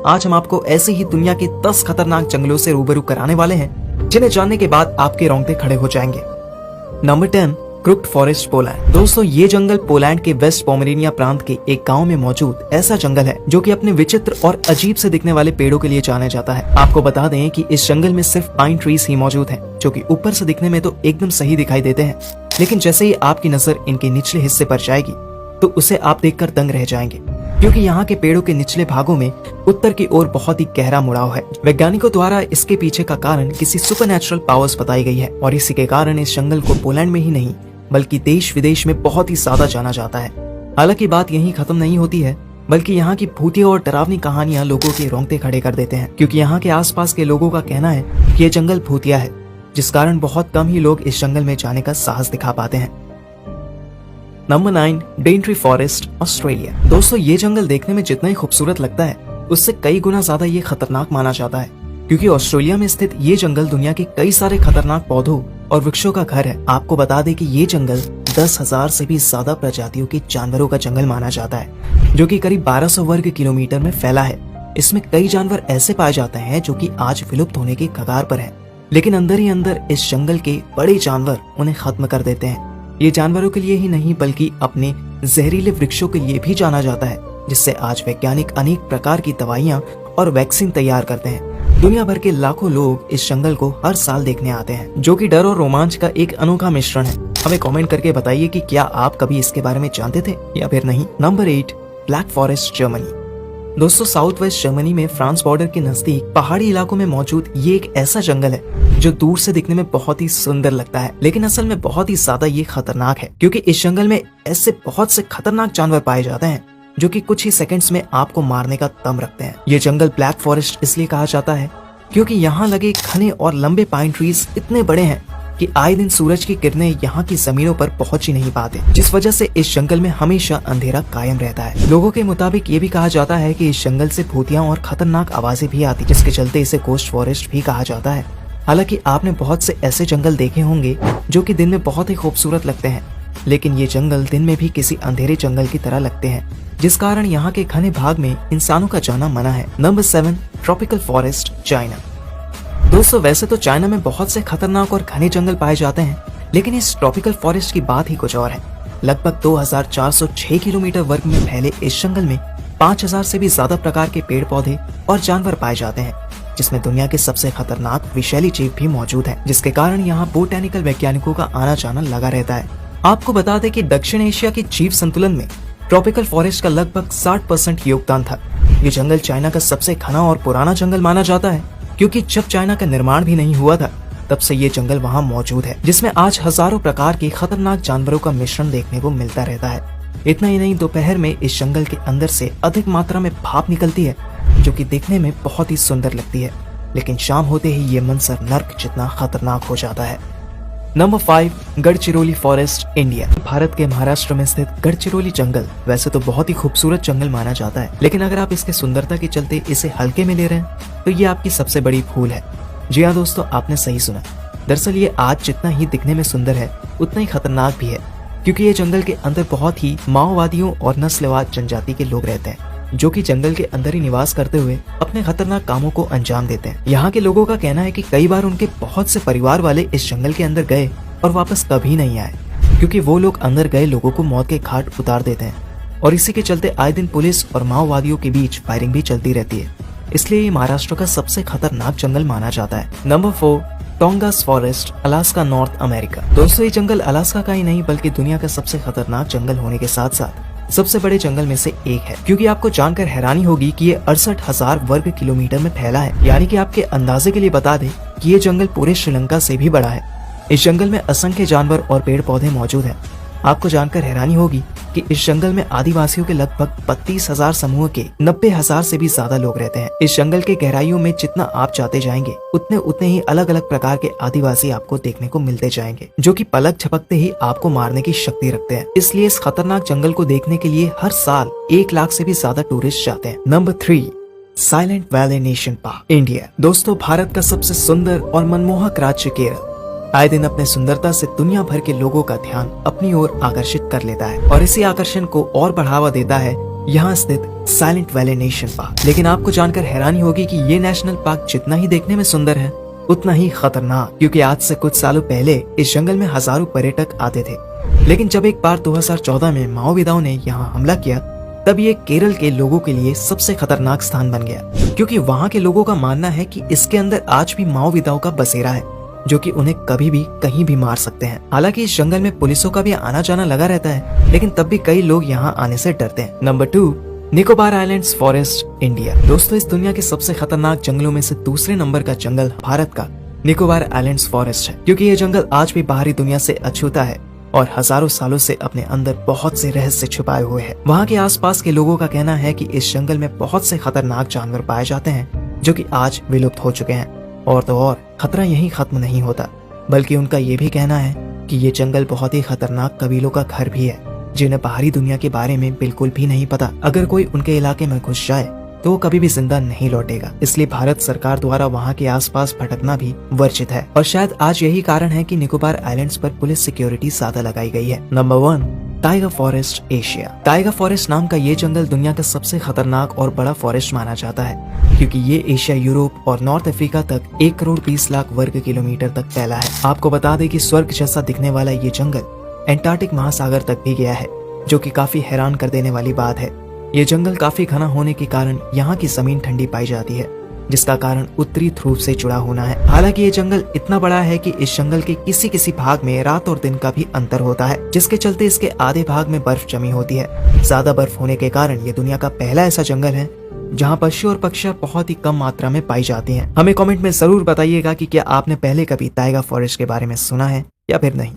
आज हम आपको ऐसे ही दुनिया के 10 खतरनाक जंगलों से रूबरू कराने वाले हैं जिन्हें जानने के बाद आपके रोंगटे खड़े हो जाएंगे। Number 10, crooked forest, Poland. दोस्तों, ये जंगल पोलैंड के वेस्ट पोमेरेनिया प्रांत के एक गांव में मौजूद ऐसा जंगल है जो कि अपने विचित्र और अजीब से दिखने वाले पेड़ों के लिए जाना जाता है। आपको बता दें कि इस जंगल में सिर्फ पाइन ट्रीज ही मौजूद हैं, जो कि ऊपर से दिखने में तो एकदम सही दिखाई देते हैं, लेकिन जैसे ही आपकी नजर इनके निचले हिस्से पर जाएगी तो उसे आप देखकर दंग रह जाएंगे, क्योंकि यहाँ के पेड़ों के निचले भागों में उत्तर की ओर बहुत ही गहरा मुड़ाव है। वैज्ञानिकों द्वारा इसके पीछे का कारण किसी सुपरनैचुरल पावर्स बताई गई है और इसी के कारण इस जंगल को पोलैंड में ही नहीं बल्कि देश विदेश में बहुत ही ज्यादा जाना जाता है। हालांकि बात यहीं खत्म नहीं होती है, बल्कि यहाँ की भूतिया और डरावनी कहानियां लोगों के रोंगटे खड़े कर देते हैं, क्योंकि यहाँ के आसपास के लोगों का कहना है कि ये जंगल भूतिया है, जिस कारण बहुत कम ही लोग इस जंगल में जाने का साहस दिखा पाते हैं। Number 9, Daintree forest, Australia. दोस्तों, ये जंगल देखने में जितना ही खूबसूरत लगता है उससे कई गुना ज्यादा ये खतरनाक माना जाता है, क्योंकि ऑस्ट्रेलिया में स्थित ये जंगल दुनिया के कई सारे खतरनाक पौधों और वृक्षों का घर है। आपको बता दें कि ये जंगल 10,000 से भी ज्यादा प्रजातियों के जानवरों का जंगल माना जाता है, जो कि करीब 1200 वर्ग किलोमीटर में फैला है। इसमें कई जानवर ऐसे पाए जाते हैं जो कि आज विलुप्त होने के कगार पर हैं, लेकिन अंदर ही अंदर इस जंगल के बड़े जानवर उन्हें खत्म कर देते हैं। ये जानवरों के लिए ही नहीं बल्कि अपने जहरीले वृक्षों के लिए भी जाना जाता है, जिससे आज वैज्ञानिक अनेक प्रकार की दवाइयां और वैक्सीन तैयार करते हैं। दुनिया भर के लाखों लोग इस जंगल को हर साल देखने आते हैं, जो कि डर और रोमांच का एक अनोखा मिश्रण है। हमें कमेंट करके बताइए कि क्या आप कभी इसके बारे में जानते थे या फिर नहीं। Number 8, black forest, Germany. दोस्तों, साउथ वेस्ट जर्मनी में फ्रांस बॉर्डर के नजदीक पहाड़ी इलाकों में मौजूद ये एक ऐसा जंगल है जो दूर से दिखने में बहुत ही सुंदर लगता है, लेकिन असल में बहुत ही ज्यादा ये खतरनाक है, क्योंकि इस जंगल में ऐसे बहुत से खतरनाक जानवर पाए जाते हैं जो कि कुछ ही सेकंड्स में आपको मारने का दम रखते हैं। ये जंगल ब्लैक फॉरेस्ट इसलिए कहा जाता है क्योंकि यहाँ लगे घने और लंबे पाइन ट्रीज इतने बड़े हैं कि आए दिन सूरज की किरणें यहाँ की जमीनों पर पहुंच ही नहीं पाते, जिस वजह से इस जंगल में हमेशा अंधेरा कायम रहता है। लोगों के मुताबिक ये भी कहा जाता है कि इस जंगल से भूतियां और खतरनाक आवाजें भी आती, जिसके चलते इसे गोस्ट फॉरेस्ट भी कहा जाता है। हालांकि आपने बहुत से ऐसे जंगल देखे होंगे जो कि दिन में बहुत ही खूबसूरत लगते हैं, लेकिन ये जंगल दिन में भी किसी अंधेरे जंगल की तरह लगते हैं, जिस कारण यहाँ के घने भाग में इंसानों का जाना मना है। Number 7, tropical forest, China. दोस्तों, वैसे तो चाइना में बहुत से खतरनाक और घने जंगल पाए जाते हैं, लेकिन इस ट्रॉपिकल फॉरेस्ट की बात ही कुछ और है। लगभग 2406 किलोमीटर वर्ग में फैले इस जंगल में 5000 से भी ज्यादा प्रकार के पेड़ पौधे और जानवर पाए जाते हैं, जिसमें दुनिया के सबसे खतरनाक विषैली जीव भी मौजूद है, जिसके कारण यहाँ बोटैनिकल वैज्ञानिकों का आना जाना लगा रहता है। आपको बता दें कि दक्षिण एशिया के जीव संतुलन में ट्रॉपिकल फॉरेस्ट का लगभग 60% योगदान था। ये जंगल चाइना का सबसे घना और पुराना जंगल माना जाता है, क्योंकि जब चाइना का निर्माण भी नहीं हुआ था तब से ये जंगल वहाँ मौजूद है, जिसमें आज हजारों प्रकार के खतरनाक जानवरों का मिश्रण देखने को मिलता रहता है। इतना ही नहीं, दोपहर में इस जंगल के अंदर से अधिक मात्रा में भाप निकलती है, जो कि देखने में बहुत ही सुंदर लगती है, लेकिन शाम होते ही ये मंजर नर्क जितना खतरनाक हो जाता है। Number 5, Gadchiroli forest, India. Bharat के महाराष्ट्र में स्थित गढ़चिरौली जंगल वैसे तो बहुत ही खूबसूरत जंगल माना जाता है, लेकिन अगर आप इसके सुंदरता के चलते इसे हल्के में ले रहे हैं तो ये आपकी सबसे बड़ी भूल है। जी हाँ दोस्तों, आपने सही सुना। दरअसल ये आज जितना ही दिखने में सुंदर है उतना ही खतरनाक भी है, क्योंकि ये जंगल के अंदर बहुत ही माओवादियों और नस्लवाद जनजाति के लोग रहते हैं, जो कि जंगल के अंदर ही निवास करते हुए अपने खतरनाक कामों को अंजाम देते हैं। यहाँ के लोगों का कहना है कि कई बार उनके बहुत से परिवार वाले इस जंगल के अंदर गए और वापस कभी नहीं आए, क्योंकि वो लोग अंदर गए लोगों को मौत के घाट उतार देते हैं, और इसी के चलते आए दिन पुलिस और माओवादियों के बीच फायरिंग भी चलती रहती है। इसलिए ये महाराष्ट्र का सबसे खतरनाक जंगल माना जाता है। Number 4, Tongass forest, Alaska, North America. दोस्तों, ये जंगल अलास्का का ही नहीं बल्कि दुनिया का सबसे खतरनाक जंगल होने के साथ साथ सबसे बड़े जंगल में से एक है, क्योंकि आपको जानकर हैरानी होगी कि ये 68,000 वर्ग किलोमीटर में फैला है। यानी कि आपके अंदाजे के लिए बता दें कि ये जंगल पूरे श्रीलंका से भी बड़ा है। इस जंगल में असंख्य जानवर और पेड़ पौधे मौजूद हैं। आपको जानकर हैरानी होगी कि इस जंगल में आदिवासियों के लगभग 32,000 समूह के 90,000 से भी ज्यादा लोग रहते हैं। इस जंगल के गहराइयों में जितना आप जाते जाएंगे उतने ही अलग अलग प्रकार के आदिवासी आपको देखने को मिलते जाएंगे, जो कि पलक झपकते ही आपको मारने की शक्ति रखते हैं। इसलिए इस खतरनाक जंगल को देखने के लिए हर साल 1 लाख से भी ज्यादा टूरिस्ट जाते हैं। Number 3, silent valley nation park, India. दोस्तों, भारत का सबसे सुंदर और मनमोहक राज्य केरल आए दिन अपने सुंदरता से दुनिया भर के लोगों का ध्यान अपनी ओर आकर्षित कर लेता है, और इसी आकर्षण को और बढ़ावा देता है यहाँ स्थित साइलेंट वैली नेशनल पार्क। लेकिन आपको जानकर हैरानी होगी कि ये नेशनल पार्क जितना ही देखने में सुंदर है उतना ही खतरनाक, क्योंकि आज से कुछ सालों पहले इस जंगल में हजारों पर्यटक आते थे। लेकिन जब एक बार 2014 में माओवादियों ने यहाँ हमला किया तब ये केरल के लोगों के लिए सबसे खतरनाक स्थान बन गया, क्योंकि वहाँ के लोगों का मानना है कि इसके अंदर आज भी माओवादियों का बसेरा है जो कि उन्हें कभी भी कहीं भी मार सकते हैं। हालांकि इस जंगल में पुलिसों का भी आना जाना लगा रहता है, लेकिन तब भी कई लोग यहाँ आने से डरते हैं। Number 2, Nicobar islands forest India. दोस्तों, इस दुनिया के सबसे खतरनाक जंगलों में से दूसरे नंबर का जंगल भारत का निकोबार आइलैंड्स फॉरेस्ट है, क्योंकि ये जंगल आज भी बाहरी दुनिया से अछूता है और हजारों सालों से अपने अंदर बहुत से रहस्य छुपाए हुए है। वहाँ के आसपास के लोगों का कहना है कि इस जंगल में बहुत से खतरनाक जानवर पाए जाते हैं जो कि आज विलुप्त हो चुके हैं। और तो और खतरा यहीं खत्म नहीं होता, बल्कि उनका ये भी कहना है कि ये जंगल बहुत ही खतरनाक कबीलों का घर भी है जिन्हें बाहरी दुनिया के बारे में बिल्कुल भी नहीं पता। अगर कोई उनके इलाके में घुस जाए तो वो कभी भी जिंदा नहीं लौटेगा। इसलिए भारत सरकार द्वारा वहाँ के आसपास भटकना भी वर्जित है और शायद आज यही कारण है कि निकोबार आइलैंड्स पर पुलिस सिक्योरिटी ज्यादा लगाई गई है। Number 1, tiger forest Asia. Tiger forest नाम का ये जंगल दुनिया का सबसे खतरनाक और बड़ा फॉरेस्ट माना जाता है, क्योंकि ये एशिया, यूरोप और नॉर्थ अफ्रीका तक 1 करोड़ 20 लाख वर्ग किलोमीटर तक फैला है। आपको बता दें कि स्वर्ग जैसा दिखने वाला ये जंगल एंटार्क्टिक महासागर तक भी गया है, जो कि काफी हैरान कर देने वाली बात है। ये जंगल काफी घना होने के कारण यहाँ की जमीन ठंडी पाई जाती है, जिसका कारण उत्तरी ध्रुव से जुड़ा होना है। हालांकि ये जंगल इतना बड़ा है कि इस जंगल के किसी किसी भाग में रात और दिन का भी अंतर होता है, जिसके चलते इसके आधे भाग में बर्फ जमी होती है। ज्यादा बर्फ होने के कारण ये दुनिया का पहला ऐसा जंगल है जहाँ पशु और पक्षियाँ बहुत ही कम मात्रा में पाई जाती हैं। हमें कमेंट में जरूर बताइएगा कि क्या आपने पहले कभी टाइगर फॉरेस्ट के बारे में सुना है या फिर नहीं।